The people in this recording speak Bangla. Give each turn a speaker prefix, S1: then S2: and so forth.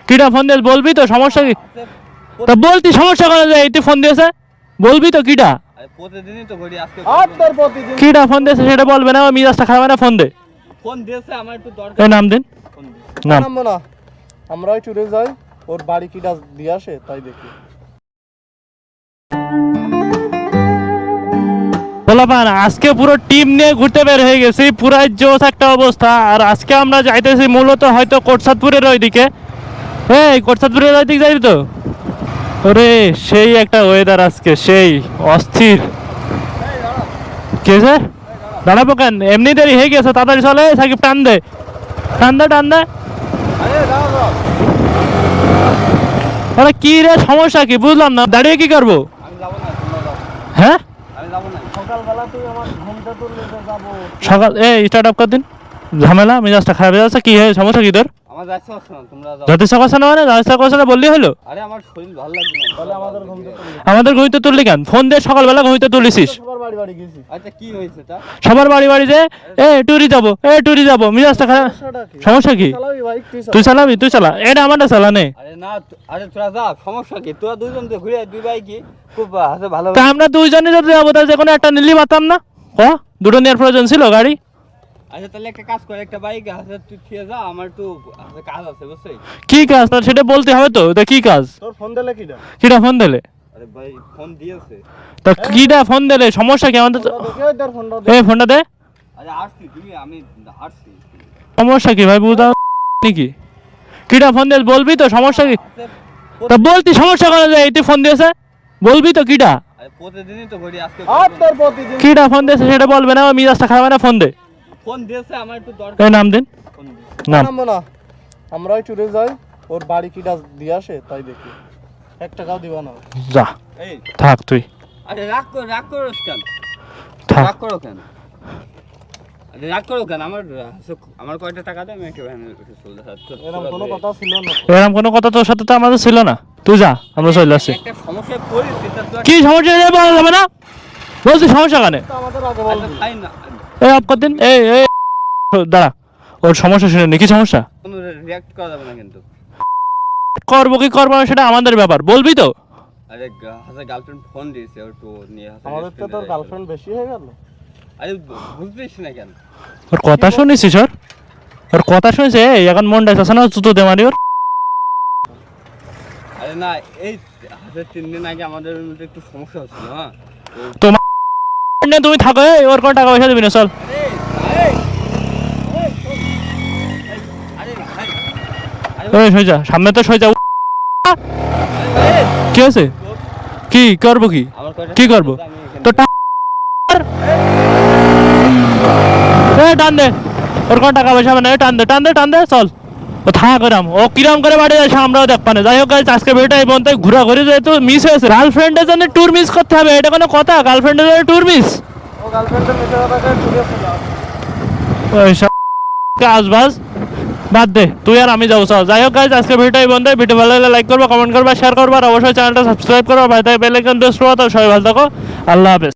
S1: কিটা ফোন দিয়েছে বলবি তো, সমস্যা কি? তা বলতি সমস্যা করে যে এই ফোন দিয়েছে, বলবি তো কিটা?
S2: প্রতিদিনই তো ঘড়ি আজকে
S3: তোর প্রতিদিন
S1: কিটা ফোন দিয়েছে সেটা বলবে না, মিজাজটা খারাপ না, ফোন দে।
S2: ফোন দিয়েছে আমার একটু দরকার।
S1: এই নাম দিন,
S2: ফোন দিয়েছে।
S1: নাম।
S3: নামবো না, আমরা ওই ট্যুরে যাই, ওর বাড়ি কিটা দিয়ে আসে তাই দেখি।
S1: বলাপান আজকে পুরো টিম নিয়ে ঘুরতে বের হয়ে গেছি, পুরাই জোশ একটা অবস্থা। আর আজকে আমরা যাইতেছি মূলত হয়তো কোটসাদপুরের ওইদিকে। এই কোটসাদপুরের ওইদিকে যাইবি তো? ওরে সেই একটা ওয়েদার আজকে, সেই অস্থির। কে স্যার দাঁড়াবো কেন, এমনি দেরি হয়ে গেছে, তাড়াতাড়ি চলে। সাকিব টান দে, টান দে, টান দে। আরে কি রে, সমস্যা কি বুঝলাম না, দাঁড়িয়ে কি করবো?
S2: আমি যাবো না, তোমরা যাও।
S1: হ্যাঁ
S2: আমি যাবো না।
S3: সকালবেলা তুই আমার ঘুমটা তুললে যাবো।
S1: সকাল স্টার্ট আপ কর দিন। ঝামেলা, মেজাজটা খারাপ হয়ে যাচ্ছে। কি হয়, সমস্যা কি তোর?
S2: আমার যাচ্ছে হচ্ছে না, তোমরা যাও।
S1: যথেষ্ট কথা না, মানে যথেষ্ট কথা না বললেই হলো।
S2: আরে আমার শরীর ভালো লাগছে না।
S3: তাহলে আমাদের ঘুমটা তুললে
S1: আমাদের ঘুমিতে তুললি কেন? ফোন দিয়ে সকালবেলা ঘুমিতে তুলিসিস।
S3: সবার বাড়ি বাড়ি গেছি।
S2: আচ্ছা কি হয়েছে তা?
S1: সবার বাড়ি বাড়ি যে টুরি যাবো, টুরি যাবো, মেজাজটা খারাপ।
S3: সমস্যাটা কি?
S1: সমস্যা কি?
S3: চালাবি বাইক তুই
S1: তুই চালাবি, তুই চালা, এটা আমারটা চালা নে।
S2: আরে না, আরে তোরা যা, সমস্যা কি? তোরা দুজন তো ঘুরে দুই ভাই কি খুব হাতে ভালো।
S1: তা আমরা দুইজনে যদি যাবো, তাহলে যে কোনো একটা নিলি পারতাম না? দুটো নেওয়ার প্রয়োজন ছিল গাড়ি।
S2: আচ্ছা তাহলে একটা কাজ করে, একটা বাইক হাতে তুই ঠিক যা, আমার একটু হাতে কাজ আছে বুঝছিস?
S1: কি কাজ তার সেটা বলতে হবে তো। তা কি কাজ?
S3: তোর ফোন দিলে কিটা?
S1: কিটা ফোন দিলে?
S2: আরে ভাই ফোন দিয়েছে।
S1: তা কিটা ফোন দিলে, সমস্যা কি আমাদের?
S3: দেখে ওই তোর ফোনটা দে।
S1: এই ফোনটা দে।
S2: আরে আসছি তুমি, আমি আসছি।
S1: সমস্যা কি ভাই, বুঝতে নাকি? কিটা ফোন দিয়েছে বলবি তো, সমস্যা কি? তা বলতি সমস্যা করে যে এই ফোন দিয়েছে, বলবি তো কিটা?
S2: আরে প্রতিদিনই তো ঘড়ি আজকে
S3: তোর প্রতিদিন
S1: কিটা ফোন দিয়েছে সেটা বলবে না, মিজাজটা খারাপ না, ফোন দে।
S2: ফোন দিয়েছে আমার একটু দরকার।
S1: এই নাম দিন,
S2: ফোন দিয়েছে।
S1: নাম।
S3: নামবো না, আমরা ওই ট্যুরে যাই, ওর বাড়ি কিটা দিয়ে আসে তাই দেখি। 1 টাকাও দিবা না।
S1: যা
S2: এই
S1: থাক তুই,
S2: আরে রাগ করো কেন?
S1: থাক।
S2: রাগ করো কেন? আরে রাগ করো কেন? আমার কয়টা টাকা দেয়, আমি একটা ভ্যানে চলে যাচ্ছি।
S3: এরকম কোনো কথা ছিল না তো।
S1: এরকম কোনো কথা তোর সাথে তো আমাদের ছিল না। তুই যা, আমরা চলে আসছি।
S2: একটা সমস্যায় পড়েছি, তা তো
S1: কি সমস্যা হয়ে বলা যাবে না, বলছি সমস্যা কেন?
S3: তো আমাদের আগে
S2: একটা
S3: বলবি।
S2: খাই না,
S1: এই অফ কর দিন। এই দাঁড়া, ওর সমস্যা শুনে নি, কি সমস্যা?
S2: কোনো রিয়াক্ট করা যাবে না কিন্তু।
S1: করবো কি করবো না সেটা আমাদের ব্যাপার, বলবি তো।
S2: আরে হাতে গার্লফ্রেন্ড ফোন দিয়েছে, ওর তো নিয়ে হাতে
S3: আমাদের তো তোর গার্লফ্রেন্ড বেশি হয়ে গেল।
S2: আরে বুঝতেছিস না কেন?
S1: ওর কথা শুনেছিস? ওর কথা শুনেছে, এখন মন ডাইছে না, জুতো দে মারি ওর।
S2: আরে না, এই হাতে 3 দিন আগে আমাদের মধ্যে একটু সমস্যা হচ্ছিল। হ্যাঁ
S1: তোমার নিয়ে তুমি থাকো, ওর কোনো টাকা পয়সা দিবি না, চল। এই সই যা, সামনে তো সই যা। কি আছে? কি করবো, কি করবো? তো টান দে, ওর কোনো টাকা পয়সা হবে না, টান দে, টান দে, টান দে, চল। ও থাক এরাম, ও কিরাম করে বাড়ি আসে আমরাও দেখবা না। যাই হোক গাইস, আজকে ভিডিওটা এই পর্যন্ত। ঘোরাঘুরি যেহেতু মিস হয়েছে, গার্লফ্রেন্ডের জন্য ট্যুর মিস করতে হবে, এটা কোনো কথা? গার্লফ্রেন্ডের জন্য ট্যুর মিস?
S3: ও গার্লফ্রেন্ডের মিশে কথাকে ট্যুরে চলে
S1: ওই সব কাজ বাজ বাদ দে, তুই আর আমি যাবো, চল। যাই হোক গাইস, আজকে ভিডিওটা এই পর্যন্ত। ভিডিও ভালো লাগলে লাইক করবা, কমেন্ট করবা, শেয়ার করবা, আর অবশ্যই চ্যানেলটা সাবস্ক্রাইব করবা, ভাই তাই বেল আইকন প্রেস করবা। তো সবাই ভালো থাকো, আল্লাহ হাফেজ।